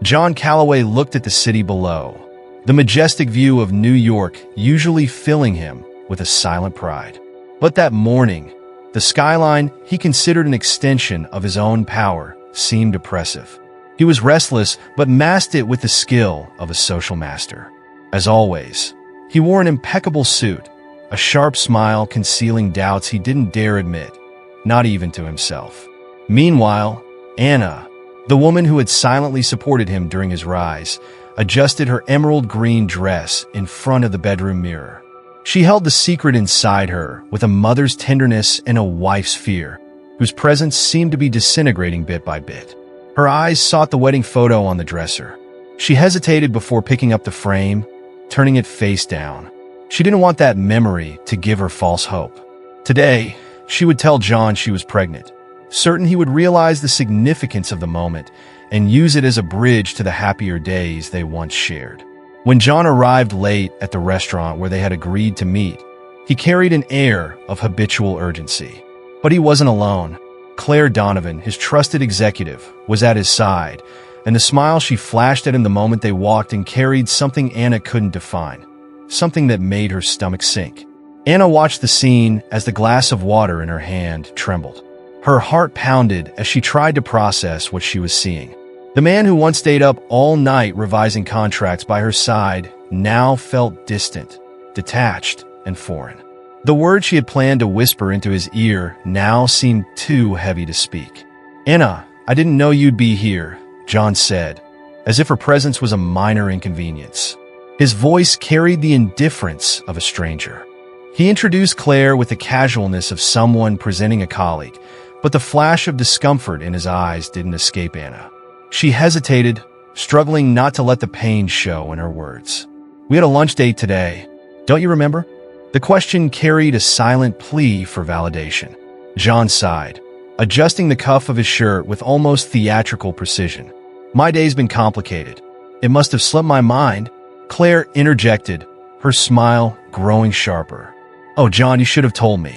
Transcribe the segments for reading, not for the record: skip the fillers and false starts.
John Calloway looked at the city below, the majestic view of New York usually filling him with a silent pride. But that morning, the skyline he considered an extension of his own power seemed oppressive. He was restless, but masked it with the skill of a social master. As always, he wore an impeccable suit, a sharp smile concealing doubts he didn't dare admit, not even to himself. Meanwhile, Anna, the woman who had silently supported him during his rise, adjusted her emerald green dress in front of the bedroom mirror. She held the secret inside her with a mother's tenderness and a wife's fear, whose presence seemed to be disintegrating bit by bit. Her eyes sought the wedding photo on the dresser. She hesitated before picking up the frame, turning it face down. She didn't want that memory to give her false hope. Today, she would tell John she was pregnant, certain he would realize the significance of the moment and use it as a bridge to the happier days they once shared. When John arrived late at the restaurant where they had agreed to meet, he carried an air of habitual urgency. But he wasn't alone. Claire Donovan, his trusted executive, was at his side, and the smile she flashed at him the moment they walked in carried something Anna couldn't define, something that made her stomach sink. Anna watched the scene as the glass of water in her hand trembled. Her heart pounded as she tried to process what she was seeing. The man who once stayed up all night revising contracts by her side now felt distant, detached, and foreign. The words she had planned to whisper into his ear now seemed too heavy to speak. "Anna, I didn't know you'd be here," John said, as if her presence was a minor inconvenience. His voice carried the indifference of a stranger. He introduced Claire with the casualness of someone presenting a colleague, but the flash of discomfort in his eyes didn't escape Anna. She hesitated, struggling not to let the pain show in her words. "We had a lunch date today. Don't you remember?" The question carried a silent plea for validation. John sighed, adjusting the cuff of his shirt with almost theatrical precision. "My day's been complicated. It must have slipped my mind," Claire interjected, her smile growing sharper. "Oh, John, you should have told me.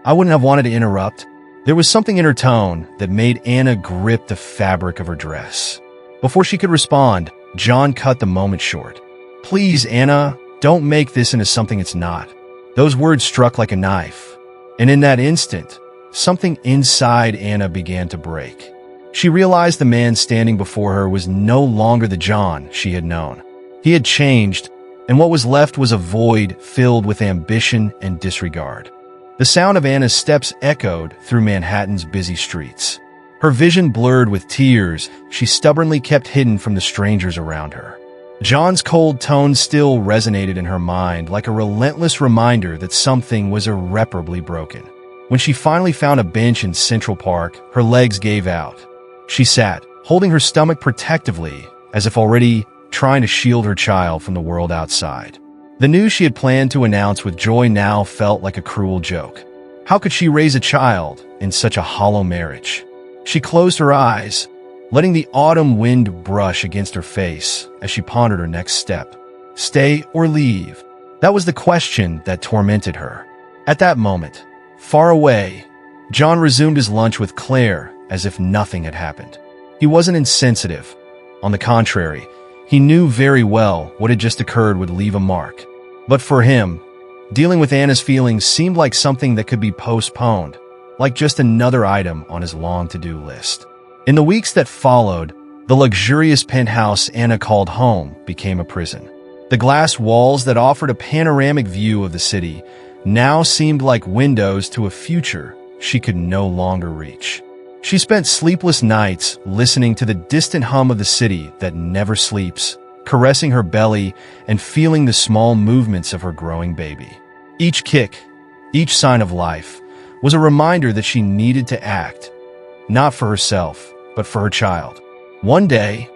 I wouldn't have wanted to interrupt." There was something in her tone that made Anna grip the fabric of her dress. Before she could respond, John cut the moment short. "Please, Anna, don't make this into something it's not." Those words struck like a knife, and in that instant, something inside Anna began to break. She realized the man standing before her was no longer the John she had known. He had changed, and what was left was a void filled with ambition and disregard. The sound of Anna's steps echoed through Manhattan's busy streets. Her vision blurred with tears she stubbornly kept hidden from the strangers around her. John's cold tone still resonated in her mind like a relentless reminder that something was irreparably broken. When she finally found a bench in Central Park, her legs gave out. She sat, holding her stomach protectively, as if already trying to shield her child from the world outside. The news she had planned to announce with joy now felt like a cruel joke. How could she raise a child in such a hollow marriage? She closed her eyes, letting the autumn wind brush against her face as she pondered her next step. Stay or leave? That was the question that tormented her. At that moment, far away, John resumed his lunch with Claire as if nothing had happened. He wasn't insensitive. On the contrary, he knew very well what had just occurred would leave a mark. But for him, dealing with Anna's feelings seemed like something that could be postponed, like just another item on his long to-do list. In the weeks that followed, the luxurious penthouse Anna called home became a prison. The glass walls that offered a panoramic view of the city now seemed like windows to a future she could no longer reach. She spent sleepless nights listening to the distant hum of the city that never sleeps, caressing her belly and feeling the small movements of her growing baby. Each kick, each sign of life, was a reminder that she needed to act, not for herself, but for her child. One day,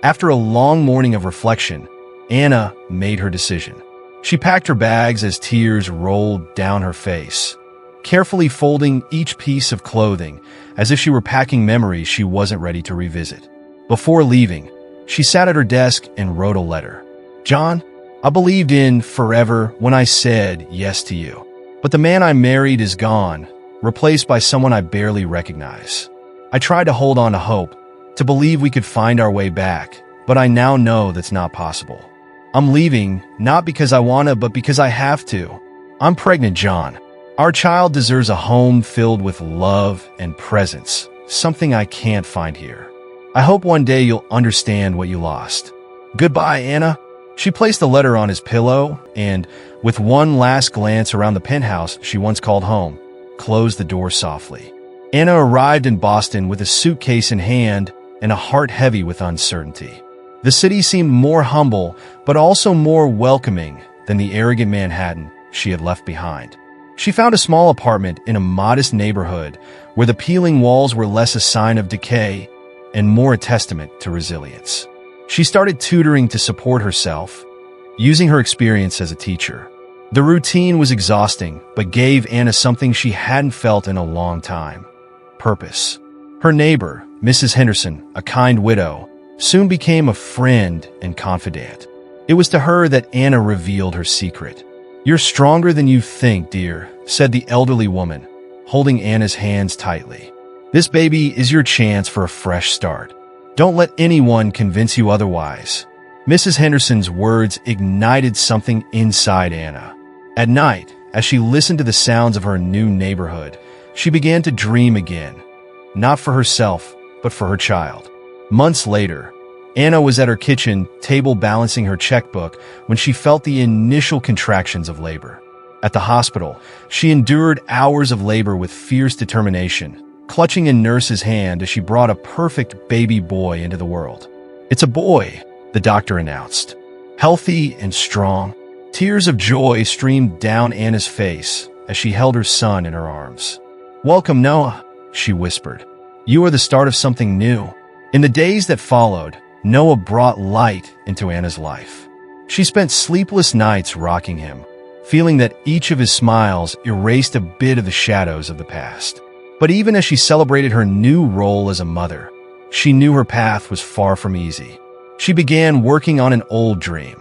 after a long morning of reflection, Anna made her decision. She packed her bags as tears rolled down her face, carefully folding each piece of clothing as if she were packing memories she wasn't ready to revisit. Before leaving, she sat at her desk and wrote a letter. "John, I believed in forever when I said yes to you. But the man I married is gone, replaced by someone I barely recognize. I tried to hold on to hope, to believe we could find our way back, but I now know that's not possible. I'm leaving, not because I wanna, but because I have to. I'm pregnant, John. Our child deserves a home filled with love and presence, something I can't find here. I hope one day you'll understand what you lost. Goodbye, Anna." She placed the letter on his pillow and, with one last glance around the penthouse she once called home, closed the door softly. Anna arrived in Boston with a suitcase in hand and a heart heavy with uncertainty. The city seemed more humble, but also more welcoming than the arrogant Manhattan she had left behind. She found a small apartment in a modest neighborhood where the peeling walls were less a sign of decay and more a testament to resilience. She started tutoring to support herself, using her experience as a teacher. The routine was exhausting, but gave Anna something she hadn't felt in a long time: purpose. Her neighbor, Mrs. Henderson, a kind widow, soon became a friend and confidant. It was to her that Anna revealed her secret. "You're stronger than you think, dear," said the elderly woman, holding Anna's hands tightly. "This baby is your chance for a fresh start. Don't let anyone convince you otherwise." Mrs. Henderson's words ignited something inside Anna. At night, as she listened to the sounds of her new neighborhood, she began to dream again, not for herself, but for her child. Months later, Anna was at her kitchen table balancing her checkbook when she felt the initial contractions of labor. At the hospital, she endured hours of labor with fierce determination, clutching a nurse's hand as she brought a perfect baby boy into the world. "It's a boy," the doctor announced. Healthy and strong, tears of joy streamed down Anna's face as she held her son in her arms. "Welcome, Noah," she whispered. "You are the start of something new." In the days that followed, Noah brought light into Anna's life. She spent sleepless nights rocking him, feeling that each of his smiles erased a bit of the shadows of the past. But even as she celebrated her new role as a mother, she knew her path was far from easy. She began working on an old dream,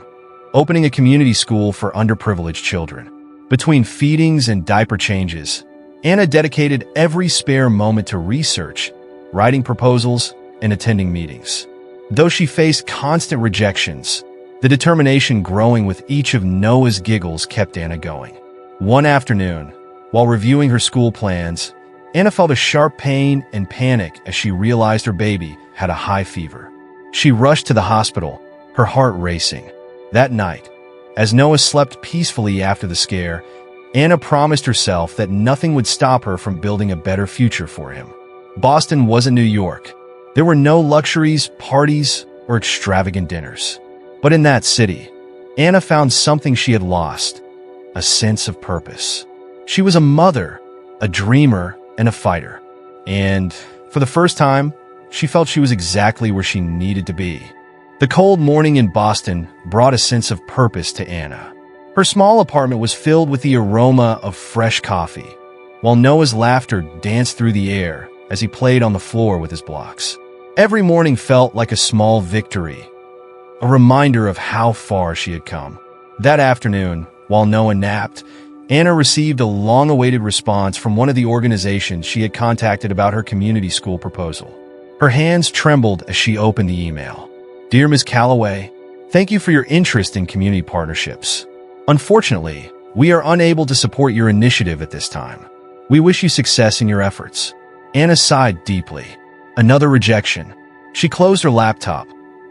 opening a community school for underprivileged children. Between feedings and diaper changes, Anna dedicated every spare moment to research, writing proposals, and attending meetings. Though she faced constant rejections, the determination growing with each of Noah's giggles kept Anna going. One afternoon, while reviewing her school plans, Anna felt a sharp pain and panic as she realized her baby had a high fever. She rushed to the hospital, her heart racing. That night, as Noah slept peacefully after the scare, Anna promised herself that nothing would stop her from building a better future for him. Boston wasn't New York. There were no luxuries, parties, or extravagant dinners. But in that city, Anna found something she had lost: a sense of purpose. She was a mother, a dreamer, and a fighter. And for the first time, she felt she was exactly where she needed to be. The cold morning in Boston brought a sense of purpose to Anna. Her small apartment was filled with the aroma of fresh coffee, while Noah's laughter danced through the air as he played on the floor with his blocks. Every morning felt like a small victory, a reminder of how far she had come. That afternoon, while Noah napped, Anna received a long-awaited response from one of the organizations she had contacted about her community school proposal. Her hands trembled as she opened the email. "Dear Ms. Calloway, thank you for your interest in community partnerships. Unfortunately, we are unable to support your initiative at this time. We wish you success in your efforts." Anna sighed deeply. Another rejection. She closed her laptop,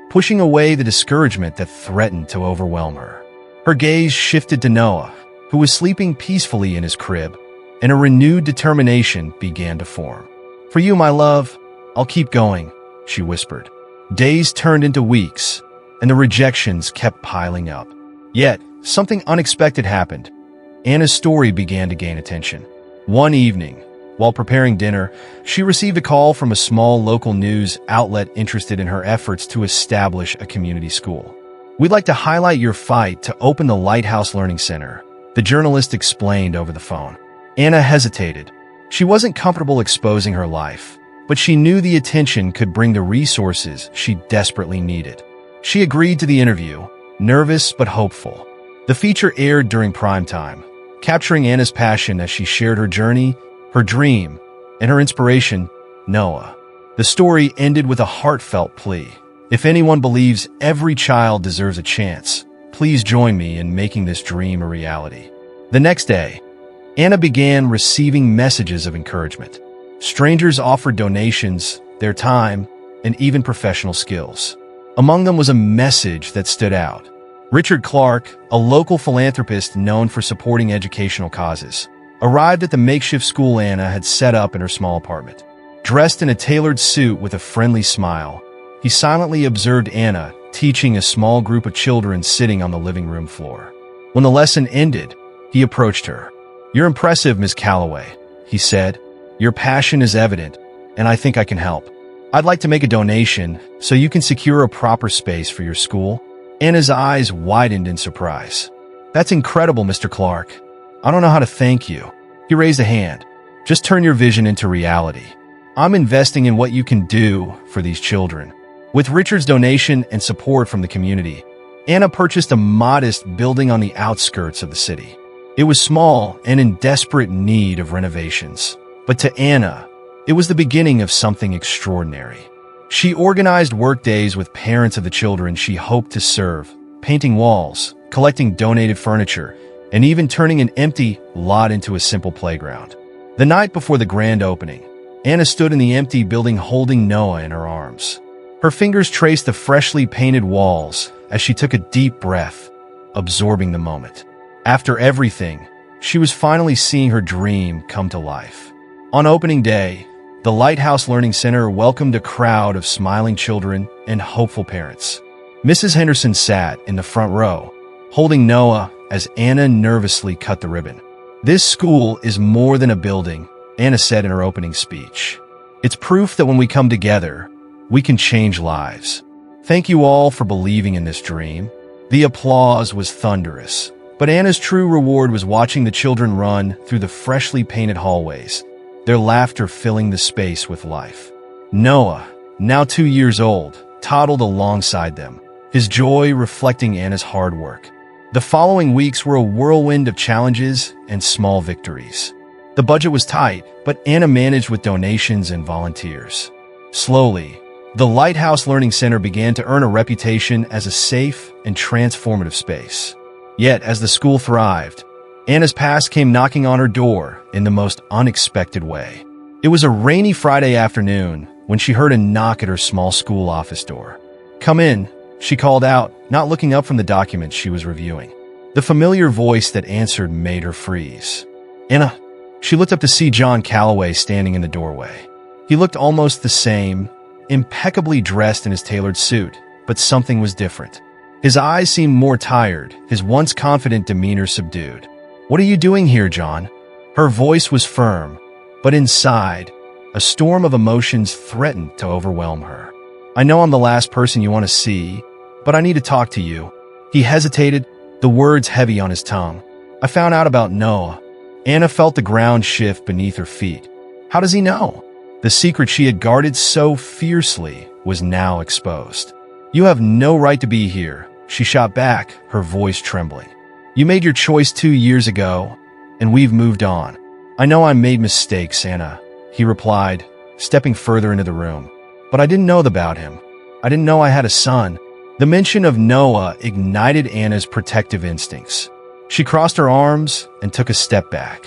pushing away the discouragement that threatened to overwhelm her. Her gaze shifted to Noah, who was sleeping peacefully in his crib, and a renewed determination began to form. "For you, my love, I'll keep going," she whispered. Days turned into weeks, and the rejections kept piling up. Yet, something unexpected happened. Anna's story began to gain attention. One evening, while preparing dinner, she received a call from a small local news outlet interested in her efforts to establish a community school. "We'd like to highlight your fight to open the Lighthouse Learning Center," the journalist explained over the phone. Anna hesitated. She wasn't comfortable exposing her life, but she knew the attention could bring the resources she desperately needed. She agreed to the interview, nervous but hopeful. The feature aired during prime time, capturing Anna's passion as she shared her journey, her dream, and her inspiration, Noah. The story ended with a heartfelt plea. If anyone believes every child deserves a chance, please join me in making this dream a reality. The next day, Anna began receiving messages of encouragement. Strangers offered donations, their time, and even professional skills. Among them was a message that stood out. Richard Clark, a local philanthropist known for supporting educational causes, arrived at the makeshift school Anna had set up in her small apartment. Dressed in a tailored suit with a friendly smile, he silently observed Anna teaching a small group of children sitting on the living room floor. When the lesson ended, he approached her. "You're impressive, Miss Calloway," he said. "Your passion is evident, and I think I can help. I'd like to make a donation so you can secure a proper space for your school." Anna's eyes widened in surprise. "That's incredible, Mr. Clark. I don't know how to thank you." He raised a hand. "Just turn your vision into reality. I'm investing in what you can do for these children." With Richard's donation and support from the community, Anna purchased a modest building on the outskirts of the city. It was small and in desperate need of renovations. But to Anna, it was the beginning of something extraordinary. She organized workdays with parents of the children she hoped to serve, painting walls, collecting donated furniture, and even turning an empty lot into a simple playground. The night before the grand opening, Anna stood in the empty building holding Noah in her arms. Her fingers traced the freshly painted walls as she took a deep breath, absorbing the moment. After everything, she was finally seeing her dream come to life. On opening day, the Lighthouse Learning Center welcomed a crowd of smiling children and hopeful parents. Mrs. Henderson sat in the front row, holding Noah as Anna nervously cut the ribbon. "This school is more than a building," Anna said in her opening speech. "It's proof that when we come together, we can change lives. Thank you all for believing in this dream." The applause was thunderous, but Anna's true reward was watching the children run through the freshly painted hallways, their laughter filling the space with life. Noah, now 2 years old, toddled alongside them, his joy reflecting Anna's hard work. The following weeks were a whirlwind of challenges and small victories. The budget was tight, but Anna managed with donations and volunteers. Slowly, the Lighthouse Learning Center began to earn a reputation as a safe and transformative space. Yet, as the school thrived, Anna's past came knocking on her door in the most unexpected way. It was a rainy Friday afternoon when she heard a knock at her small school office door. "Come in," she called out, not looking up from the documents she was reviewing. The familiar voice that answered made her freeze. "Anna." She looked up to see John Calloway standing in the doorway. He looked almost the same, impeccably dressed in his tailored suit, but something was different. His eyes seemed more tired, his once confident demeanor subdued. "What are you doing here, John?" Her voice was firm, but inside, a storm of emotions threatened to overwhelm her. "I know I'm the last person you want to see, but I need to talk to you." He hesitated, the words heavy on his tongue. "I found out about Noah." Anna felt the ground shift beneath her feet. How does he know? The secret she had guarded so fiercely was now exposed. "You have no right to be here," she shot back, her voice trembling. "You made your choice 2 years ago, and we've moved on." "I know I made mistakes, Anna," he replied, stepping further into the room. "But I didn't know about him. I didn't know I had a son." The mention of Noah ignited Anna's protective instincts. She crossed her arms and took a step back.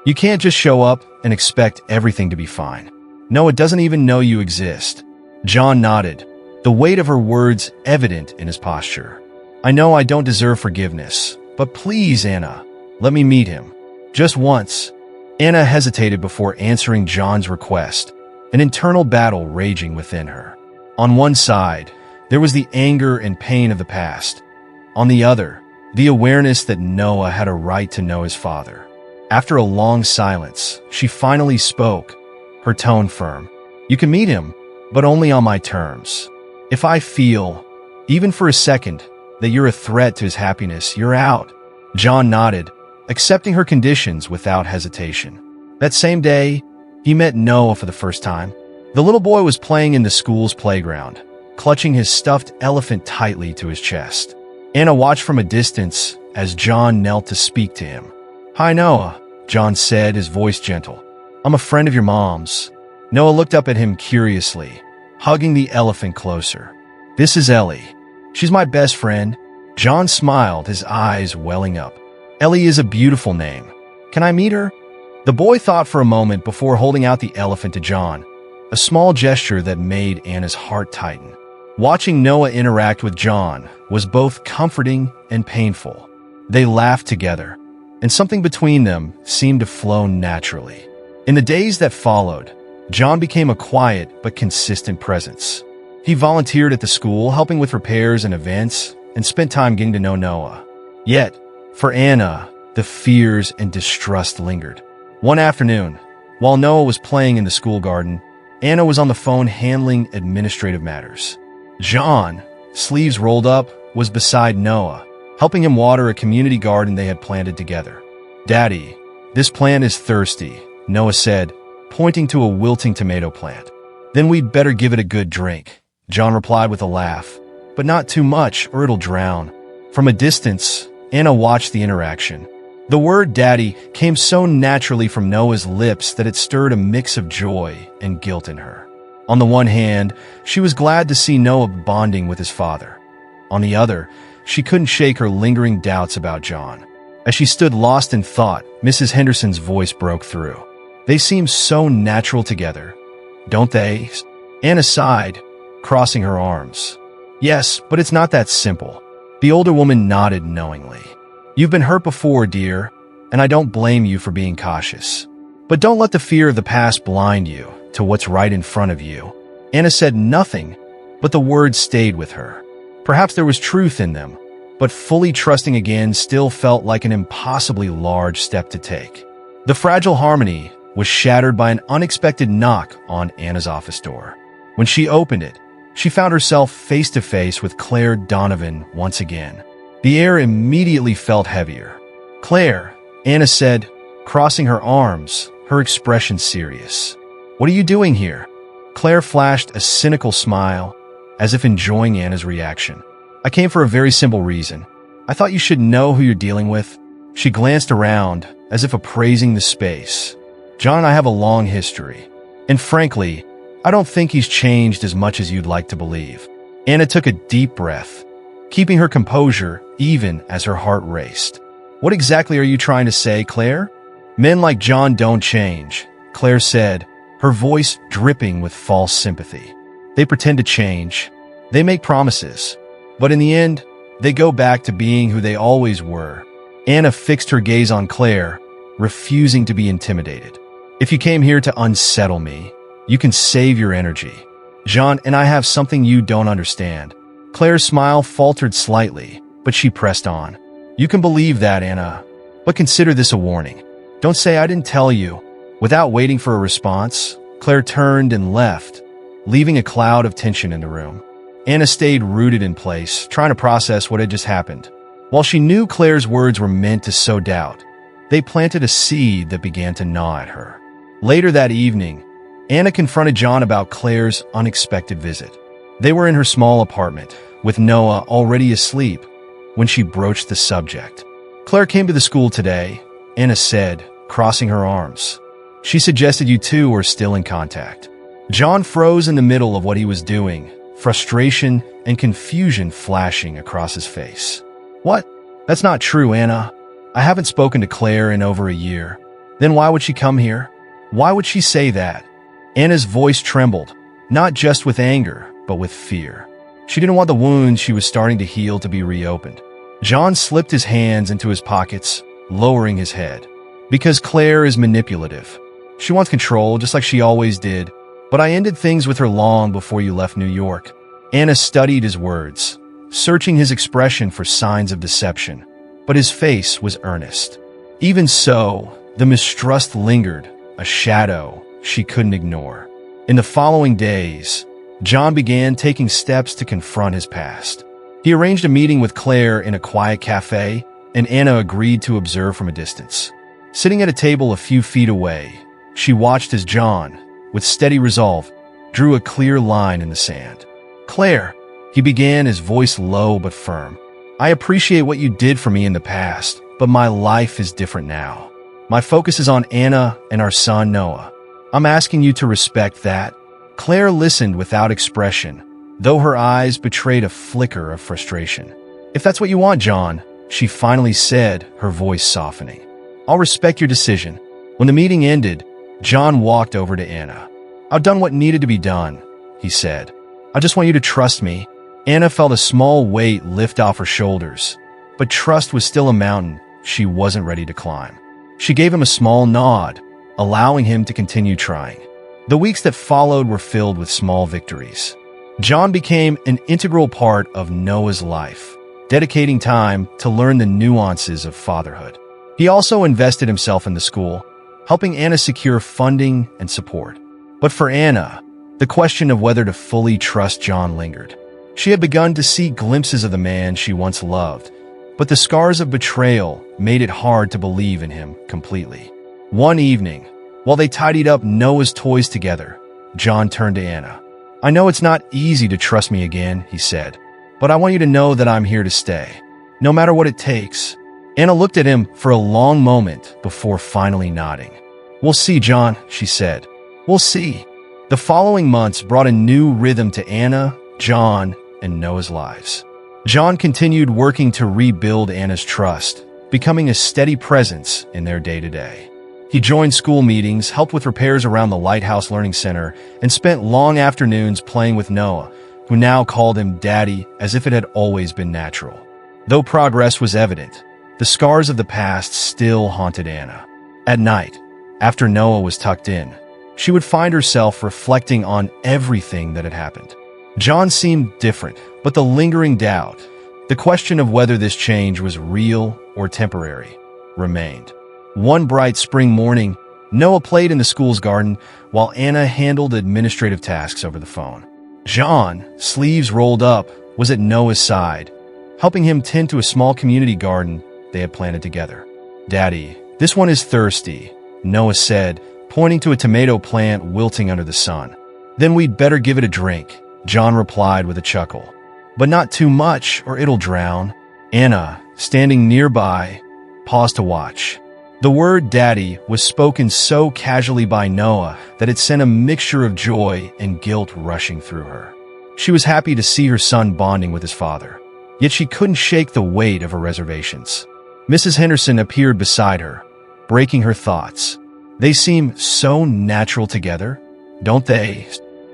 "You can't just show up and expect everything to be fine. Noah doesn't even know you exist." John nodded, the weight of her words evident in his posture. "I know I don't deserve forgiveness, but please, Anna, let me meet him. Just once." Anna hesitated before answering John's request, an internal battle raging within her. On one side, there was the anger and pain of the past. On the other, the awareness that Noah had a right to know his father. After a long silence, she finally spoke, her tone firm. "You can meet him, but only on my terms. If I feel, even for a second, that you're a threat to his happiness, you're out." John nodded, accepting her conditions without hesitation. That same day, he met Noah for the first time. The little boy was playing in the school's playground, clutching his stuffed elephant tightly to his chest. Anna watched from a distance as John knelt to speak to him. "Hi, Noah," John said, his voice gentle. "I'm a friend of your mom's." Noah looked up at him curiously, hugging the elephant closer. This is Ellie. She's my best friend." John smiled, his eyes welling up. "Ellie is a beautiful name. Can I meet her?" The boy thought for a moment before holding out the elephant to John, a small gesture that made Anna's heart tighten. Watching Noah interact with John was both comforting and painful. They laughed together, and something between them seemed to flow naturally. In the days that followed, John became a quiet but consistent presence. He volunteered at the school, helping with repairs and events, and spent time getting to know Noah. Yet, for Anna, the fears and distrust lingered. One afternoon, while Noah was playing in the school garden, Anna was on the phone handling administrative matters. John, sleeves rolled up, was beside Noah, helping him water a community garden they had planted together. "Daddy, this plant is thirsty," Noah said, pointing to a wilting tomato plant. "Then we'd better give it a good drink," John replied with a laugh. "But not too much, or it'll drown." From a distance, Anna watched the interaction. The word daddy came so naturally from Noah's lips that it stirred a mix of joy and guilt in her. On the one hand, she was glad to see Noah bonding with his father. On the other, she couldn't shake her lingering doubts about John. As she stood lost in thought, Mrs. Henderson's voice broke through. "They seem so natural together, don't they?" Anna sighed, crossing her arms. "Yes, but it's not that simple." The older woman nodded knowingly. "You've been hurt before, dear, and I don't blame you for being cautious. But don't let the fear of the past blind you to what's right in front of you." Anna said nothing, but the words stayed with her. Perhaps there was truth in them, but fully trusting again still felt like an impossibly large step to take. The fragile harmony was shattered by an unexpected knock on Anna's office door. When she opened it, she found herself face to face with Claire Donovan once again. The air immediately felt heavier. "Claire," Anna said, crossing her arms, her expression serious. "What are you doing here?" Claire flashed a cynical smile, as if enjoying Anna's reaction. "I came for a very simple reason. I thought you should know who you're dealing with." She glanced around, as if appraising the space. "John and I have a long history, and frankly, I don't think he's changed as much as you'd like to believe." Anna took a deep breath, keeping her composure even as her heart raced. "What exactly are you trying to say, Claire?" "Men like John don't change," Claire said, her voice dripping with false sympathy. "They pretend to change. They make promises. But in the end, they go back to being who they always were." Anna fixed her gaze on Claire, refusing to be intimidated. "If you came here to unsettle me, you can save your energy. John and I have something you don't understand." Claire's smile faltered slightly, but she pressed on. "You can believe that, Anna. But consider this a warning. Don't say I didn't tell you." Without waiting for a response, Claire turned and left, leaving a cloud of tension in the room. Anna stayed rooted in place, trying to process what had just happened. While she knew Claire's words were meant to sow doubt, they planted a seed that began to gnaw at her. Later that evening, Anna confronted John about Claire's unexpected visit. They were in her small apartment, with Noah already asleep, when she broached the subject. "Claire came to the school today," Anna said, crossing her arms. "She suggested you two are still in contact." John froze in the middle of what he was doing, frustration and confusion flashing across his face. "What? That's not true, Anna. I haven't spoken to Claire in over a year." "Then why would she come here? Why would she say that?" Anna's voice trembled, not just with anger, but with fear. She didn't want the wounds she was starting to heal to be reopened. John slipped his hands into his pockets, lowering his head. "Because Claire is manipulative. She wants control, just like she always did. But I ended things with her long before you left New York." Anna studied his words, searching his expression for signs of deception, but his face was earnest. Even so, the mistrust lingered, a shadow she couldn't ignore. In the following days, John began taking steps to confront his past. He arranged a meeting with Claire in a quiet cafe, and Anna agreed to observe from a distance. Sitting at a table a few feet away, she watched as John, with steady resolve, drew a clear line in the sand. "Claire," he began, his voice low but firm, "I appreciate what you did for me in the past, but my life is different now. My focus is on Anna and our son Noah. I'm asking you to respect that." Claire listened without expression, though her eyes betrayed a flicker of frustration. "If that's what you want, John," she finally said, her voice softening. "I'll respect your decision." When the meeting ended, John walked over to Anna. "I've done what needed to be done," he said. "I just want you to trust me." Anna felt a small weight lift off her shoulders, but trust was still a mountain she wasn't ready to climb. She gave him a small nod, allowing him to continue trying. The weeks that followed were filled with small victories. John became an integral part of Noah's life, dedicating time to learn the nuances of fatherhood. He also invested himself in the school, helping Anna secure funding and support. But for Anna, the question of whether to fully trust John lingered. She had begun to see glimpses of the man she once loved, but the scars of betrayal made it hard to believe in him completely. One evening, while they tidied up Noah's toys together, John turned to Anna. "I know it's not easy to trust me again," he said, "but I want you to know that I'm here to stay, no matter what it takes." Anna looked at him for a long moment before finally nodding. "We'll see, John," she said. "We'll see." The following months brought a new rhythm to Anna, John, and Noah's lives. John continued working to rebuild Anna's trust, becoming a steady presence in their day-to-day. He joined school meetings, helped with repairs around the Lighthouse Learning Center, and spent long afternoons playing with Noah, who now called him Daddy as if it had always been natural. Though progress was evident, the scars of the past still haunted Anna. At night, after Noah was tucked in, she would find herself reflecting on everything that had happened. John seemed different, but the lingering doubt, the question of whether this change was real or temporary, remained. One bright spring morning, Noah played in the school's garden while Anna handled administrative tasks over the phone. John, sleeves rolled up, was at Noah's side, helping him tend to a small community garden they had planted together. "Daddy, this one is thirsty," Noah said, pointing to a tomato plant wilting under the sun. "Then we'd better give it a drink," John replied with a chuckle. "But not too much or it'll drown." Anna, standing nearby, paused to watch. The word daddy was spoken so casually by Noah that it sent a mixture of joy and guilt rushing through her. She was happy to see her son bonding with his father, yet she couldn't shake the weight of her reservations. Mrs. Henderson appeared beside her, breaking her thoughts. "They seem so natural together, don't they?"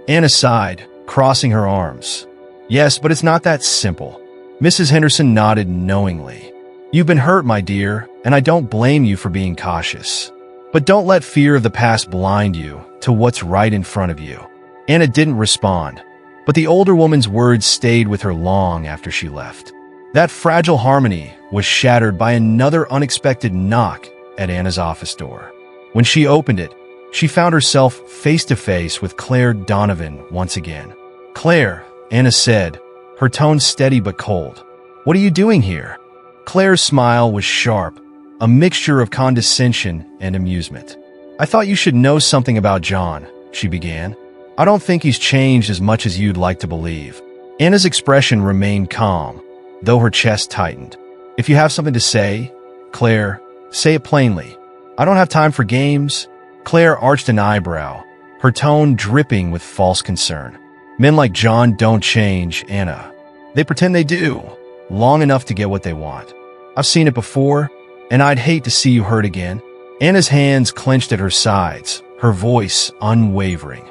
Anna sighed, crossing her arms. "Yes, but it's not that simple." Mrs. Henderson nodded knowingly. "You've been hurt, my dear, and I don't blame you for being cautious. But don't let fear of the past blind you to what's right in front of you." Anna didn't respond, but the older woman's words stayed with her long after she left. That fragile harmony was shattered by another unexpected knock at Anna's office door. When she opened it, she found herself face to face with Claire Donovan once again. "Claire," Anna said, her tone steady but cold. "What are you doing here?" Claire's smile was sharp, a mixture of condescension and amusement. "I thought you should know something about John," she began. "I don't think he's changed as much as you'd like to believe." Anna's expression remained calm, though her chest tightened. "If you have something to say, Claire, say it plainly. I don't have time for games." Claire arched an eyebrow, her tone dripping with false concern. "Men like John don't change, Anna. They pretend they do, long enough to get what they want. I've seen it before, and I'd hate to see you hurt again." Anna's hands clenched at her sides, her voice unwavering.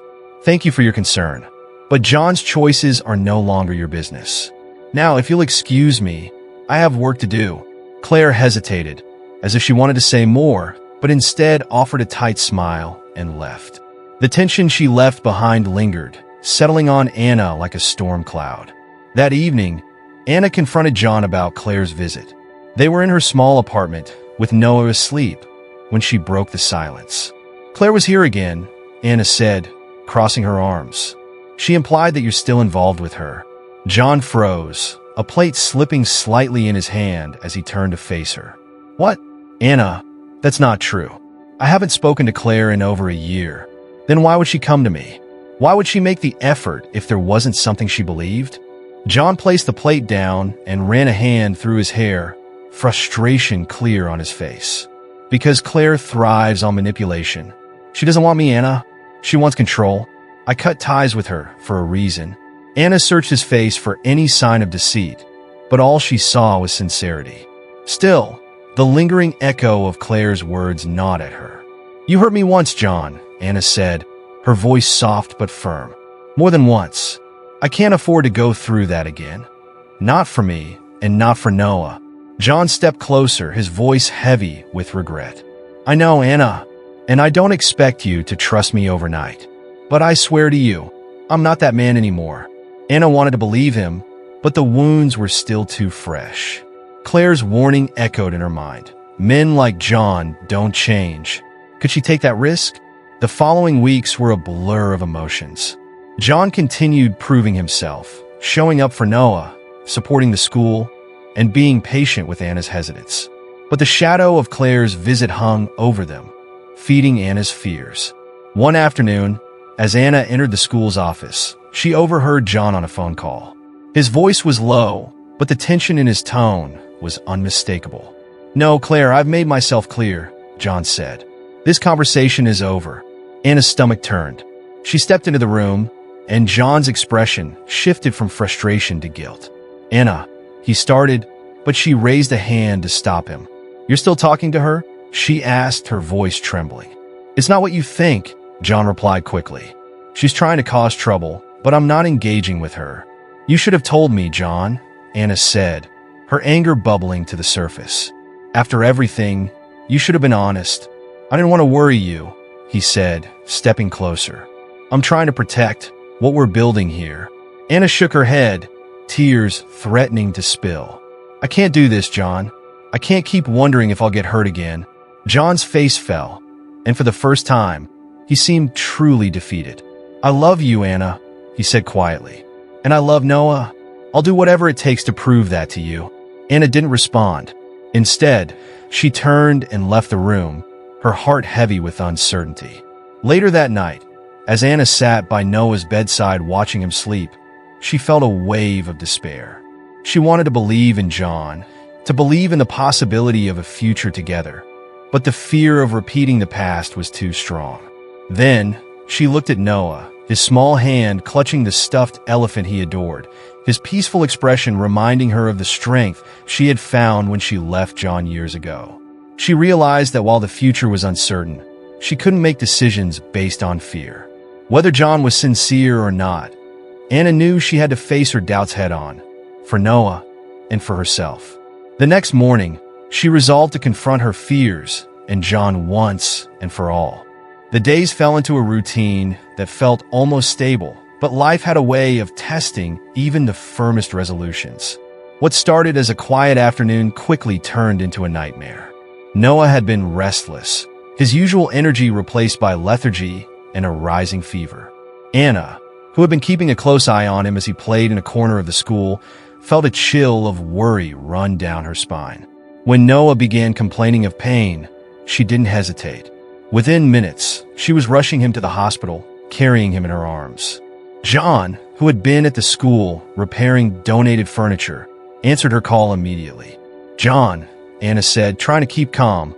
"Thank you for your concern, but John's choices are no longer your business. Now, if you'll excuse me, I have work to do." Claire hesitated, as if she wanted to say more, but instead offered a tight smile and left. The tension she left behind lingered, settling on Anna like a storm cloud. That evening, Anna confronted John about Claire's visit. They were in her small apartment, with Noah asleep, when she broke the silence. "Claire was here again," Anna said, crossing her arms. "She implied that you're still involved with her." John froze, a plate slipping slightly in his hand as he turned to face her. "What?" "Anna, that's not true. I haven't spoken to Claire in over a year. Then why would she come to me? Why would she make the effort if there wasn't something she believed?" John placed the plate down and ran a hand through his hair, frustration clear on his face. "Because Claire thrives on manipulation. She doesn't want me, Anna. She wants control. I cut ties with her for a reason." Anna searched his face for any sign of deceit, but all she saw was sincerity. Still, the lingering echo of Claire's words gnawed at her. "You hurt me once, John," Anna said, her voice soft but firm. "More than once. I can't afford to go through that again. Not for me, and not for Noah." John stepped closer, his voice heavy with regret. "I know, Anna, and I don't expect you to trust me overnight. But I swear to you, I'm not that man anymore." Anna wanted to believe him, but the wounds were still too fresh. Claire's warning echoed in her mind. Men like John don't change. Could she take that risk? The following weeks were a blur of emotions. John continued proving himself, showing up for Noah, supporting the school, and being patient with Anna's hesitance. But the shadow of Claire's visit hung over them, feeding Anna's fears. One afternoon, as Anna entered the school's office, she overheard John on a phone call. His voice was low, but the tension in his tone was unmistakable. "No, Claire, I've made myself clear," John said. "This conversation is over." Anna's stomach turned. She stepped into the room, and John's expression shifted from frustration to guilt. "Anna," he started, but she raised a hand to stop him. "You're still talking to her?" she asked, her voice trembling. "It's not what you think," John replied quickly. "She's trying to cause trouble, but I'm not engaging with her." "You should have told me, John," Anna said, her anger bubbling to the surface. "After everything, you should have been honest." "I didn't want to worry you," he said, stepping closer. "I'm trying to protect what we're building here." Anna shook her head, tears threatening to spill. "I can't do this, John. I can't keep wondering if I'll get hurt again." John's face fell, and for the first time, he seemed truly defeated. "I love you, Anna," he said quietly. "And I love Noah. I'll do whatever it takes to prove that to you." Anna didn't respond. Instead, she turned and left the room, her heart heavy with uncertainty. Later that night, as Anna sat by Noah's bedside watching him sleep, she felt a wave of despair. She wanted to believe in John, to believe in the possibility of a future together, but the fear of repeating the past was too strong. Then, she looked at Noah, his small hand clutching the stuffed elephant he adored, his peaceful expression reminding her of the strength she had found when she left John years ago. She realized that while the future was uncertain, she couldn't make decisions based on fear. Whether John was sincere or not, Anna knew she had to face her doubts head-on, for Noah and for herself. The next morning, she resolved to confront her fears and John once and for all. The days fell into a routine that felt almost stable, but life had a way of testing even the firmest resolutions. What started as a quiet afternoon quickly turned into a nightmare. Noah had been restless, his usual energy replaced by lethargy and a rising fever. Anna, who had been keeping a close eye on him as he played in a corner of the school, felt a chill of worry run down her spine. When Noah began complaining of pain, she didn't hesitate. Within minutes, she was rushing him to the hospital, carrying him in her arms. John, who had been at the school repairing donated furniture, answered her call immediately. "John," Anna said, trying to keep calm,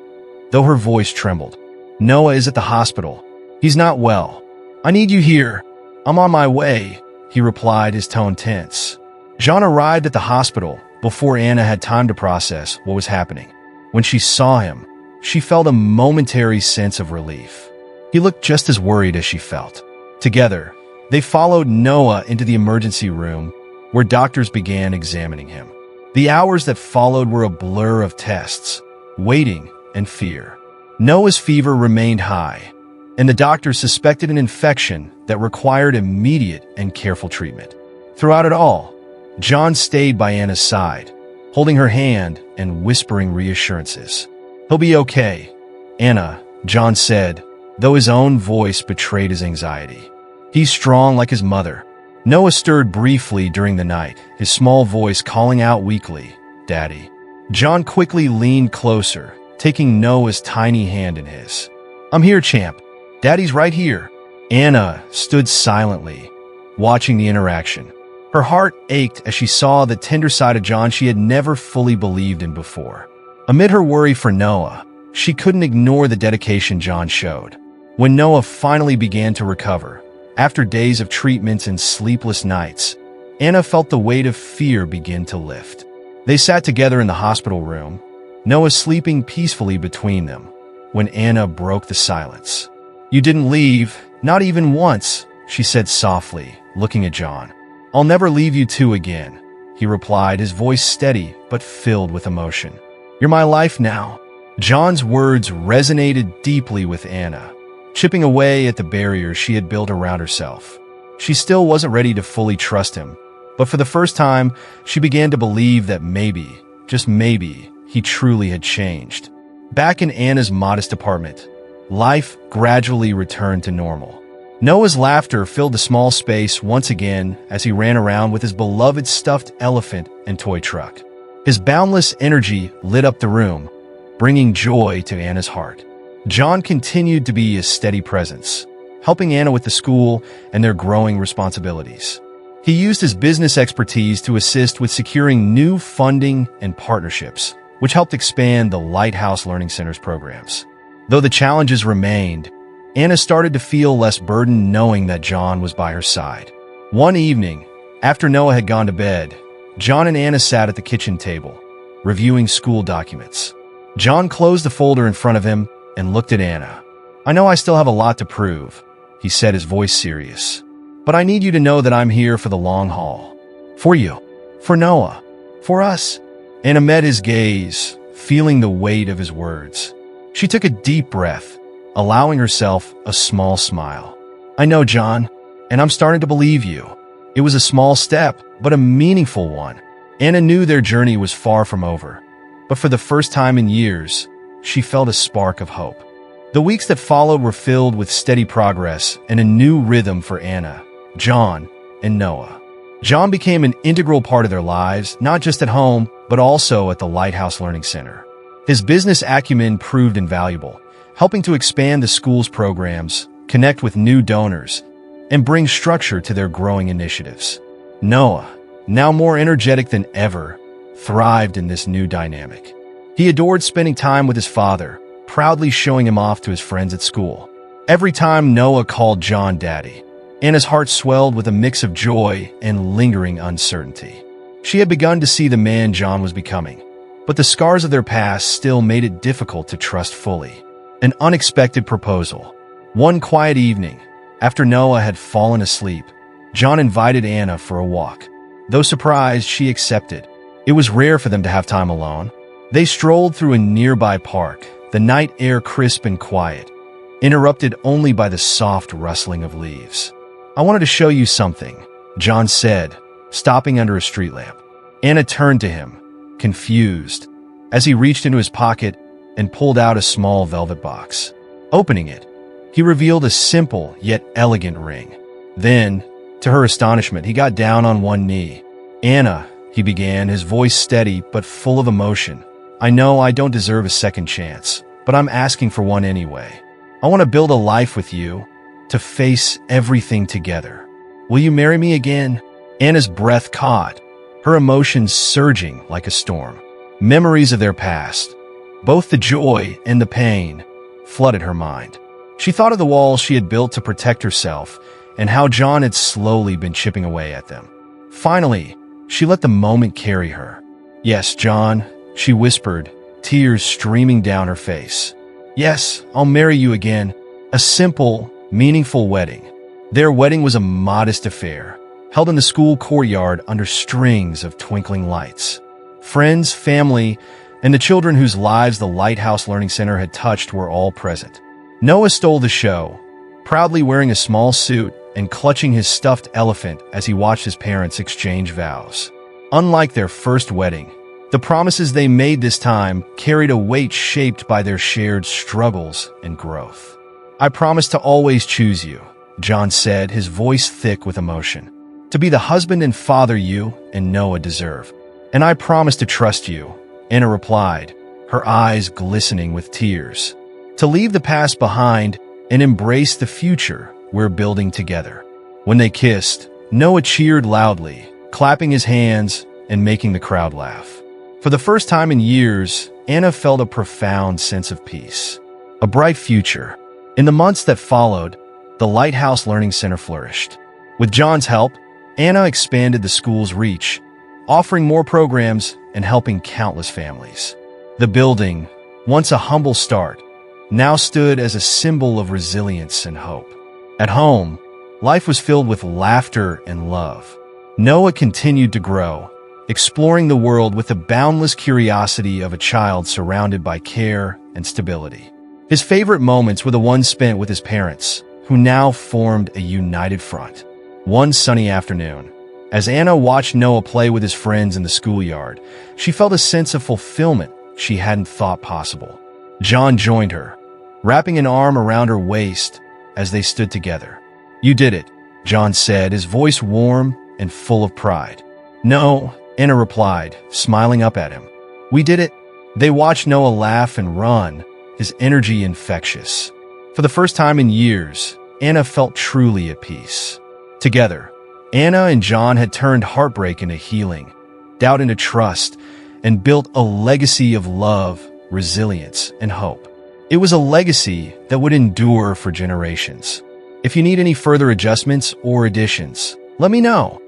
though her voice trembled. "Noah is at the hospital. He's not well. I need you here. I'm on my way," he replied, his tone tense. John arrived at the hospital before Anna had time to process what was happening. When she saw him, she felt a momentary sense of relief. He looked just as worried as she felt. Together, they followed Noah into the emergency room, where doctors began examining him. The hours that followed were a blur of tests, waiting, and fear. Noah's fever remained high, and the doctors suspected an infection that required immediate and careful treatment. Throughout it all, John stayed by Anna's side, holding her hand and whispering reassurances. "He'll be okay, Anna," John said, though his own voice betrayed his anxiety. "He's strong like his mother." Noah stirred briefly during the night, his small voice calling out weakly, "Daddy." John quickly leaned closer, taking Noah's tiny hand in his. "I'm here, champ. Daddy's right here." Anna stood silently, watching the interaction. Her heart ached as she saw the tender side of John she had never fully believed in before. Amid her worry for Noah, she couldn't ignore the dedication John showed. When Noah finally began to recover, after days of treatments and sleepless nights, Anna felt the weight of fear begin to lift. They sat together in the hospital room, Noah sleeping peacefully between them, when Anna broke the silence. "You didn't leave, not even once," she said softly, looking at John. "I'll never leave you two again," he replied, his voice steady but filled with emotion. "You're my life now." John's words resonated deeply with Anna, chipping away at the barriers she had built around herself. She still wasn't ready to fully trust him, but for the first time, she began to believe that maybe, just maybe, he truly had changed. Back in Anna's modest apartment, life gradually returned to normal. Noah's laughter filled the small space once again as he ran around with his beloved stuffed elephant and toy truck. His boundless energy lit up the room, bringing joy to Anna's heart. John continued to be a steady presence, helping Anna with the school and their growing responsibilities. He used his business expertise to assist with securing new funding and partnerships, which helped expand the Lighthouse Learning Center's programs. Though the challenges remained, Anna started to feel less burdened knowing that John was by her side. One evening, after Noah had gone to bed, John and Anna sat at the kitchen table, reviewing school documents. John closed the folder in front of him and looked at Anna. "I know I still have a lot to prove," he said, his voice serious. "But I need you to know that I'm here for the long haul. For you, for Noah, for us." Anna met his gaze, feeling the weight of his words. She took a deep breath, allowing herself a small smile. "I know, John, and I'm starting to believe you." It was a small step, but a meaningful one. Anna knew their journey was far from over, but for the first time in years, she felt a spark of hope. The weeks that followed were filled with steady progress and a new rhythm for Anna, John, and Noah. John became an integral part of their lives, not just at home, but also at the Lighthouse Learning Center. His business acumen proved invaluable, helping to expand the school's programs, connect with new donors, and bring structure to their growing initiatives. Noah, now more energetic than ever, thrived in this new dynamic. He adored spending time with his father, proudly showing him off to his friends at school. Every time Noah called John Daddy, Anna's heart swelled with a mix of joy and lingering uncertainty. She had begun to see the man John was becoming, but the scars of their past still made it difficult to trust fully. An unexpected proposal. One quiet evening, after Noah had fallen asleep, John invited Anna for a walk. Though surprised, she accepted. It was rare for them to have time alone. They strolled through a nearby park, the night air crisp and quiet, interrupted only by the soft rustling of leaves. "I wanted to show you something," John said, stopping under a street lamp. Anna turned to him, confused, as he reached into his pocket and pulled out a small velvet box. Opening it, he revealed a simple yet elegant ring. Then, to her astonishment, he got down on one knee. "Anna," he began, his voice steady but full of emotion, "I know I don't deserve a second chance, but I'm asking for one anyway. I want to build a life with you, to face everything together. Will you marry me again?" Anna's breath caught, her emotions surging like a storm. Memories of their past, both the joy and the pain, flooded her mind. She thought of the walls she had built to protect herself and how John had slowly been chipping away at them. Finally, she let the moment carry her. "Yes, John," she whispered, tears streaming down her face. "Yes, I'll marry you again." A simple, meaningful wedding. Their wedding was a modest affair, held in the school courtyard under strings of twinkling lights. Friends, family, and the children whose lives the Lighthouse Learning Center had touched were all present. Noah stole the show, proudly wearing a small suit and clutching his stuffed elephant as he watched his parents exchange vows. Unlike their first wedding, the promises they made this time carried a weight shaped by their shared struggles and growth. "I promise to always choose you," John said, his voice thick with emotion, "to be the husband and father you and Noah deserve. And I promise to trust you," Anna replied, her eyes glistening with tears, "to leave the past behind and embrace the future we're building together." When they kissed, Noah cheered loudly, clapping his hands and making the crowd laugh. For the first time in years, Anna felt a profound sense of peace, a bright future. In the months that followed, the Lighthouse Learning Center flourished. With John's help, Anna expanded the school's reach, offering more programs and helping countless families. The building, once a humble start, now stood as a symbol of resilience and hope. At home, life was filled with laughter and love. Noah continued to grow, exploring the world with the boundless curiosity of a child surrounded by care and stability. His favorite moments were the ones spent with his parents, who now formed a united front. One sunny afternoon, as Anna watched Noah play with his friends in the schoolyard, she felt a sense of fulfillment she hadn't thought possible. John joined her, wrapping an arm around her waist as they stood together. "You did it," John said, his voice warm and full of pride. "No," Anna replied, smiling up at him. "We did it." They watched Noah laugh and run, his energy infectious. For the first time in years, Anna felt truly at peace. Together, Anna and John had turned heartbreak into healing, doubt into trust, and built a legacy of love, resilience, and hope. It was a legacy that would endure for generations. If you need any further adjustments or additions, let me know.